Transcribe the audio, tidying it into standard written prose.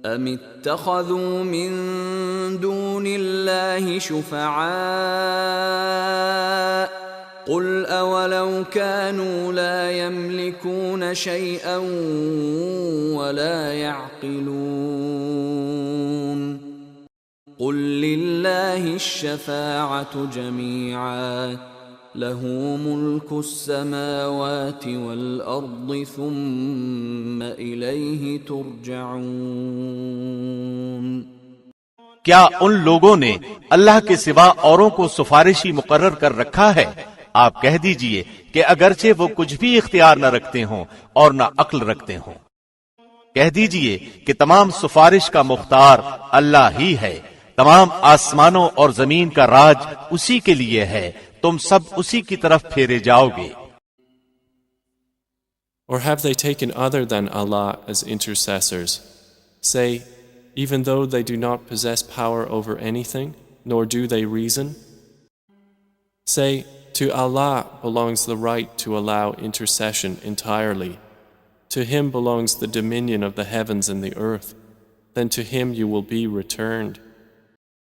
ام اتخذوا من دون الله شفعاء قل اولو كانوا لا يملكون شيئا ولا يعقلون قل لله الشفاعة جميعا له ملك السماوات والأرض ثم إليه ترجعون۔ کیا ان لوگوں نے اللہ کے سوا اوروں کو سفارشی مقرر کر رکھا ہے؟ آپ کہہ دیجئے کہ اگرچہ وہ کچھ بھی اختیار نہ رکھتے ہوں اور نہ عقل رکھتے ہوں، کہہ دیجئے کہ تمام سفارش کا مختار اللہ ہی ہے، تمام آسمانوں اور زمین کا راج اسی کے لیے ہے، تم سب اسی کی طرف پھیرے جاؤ گے۔ Or have they taken other than Allah as intercessors? Say, even though they do not possess power over anything, nor do they reason? Say, to Allah belongs the right to allow intercession entirely. To Him belongs the dominion of the heavens and the earth. Then to Him you will be returned.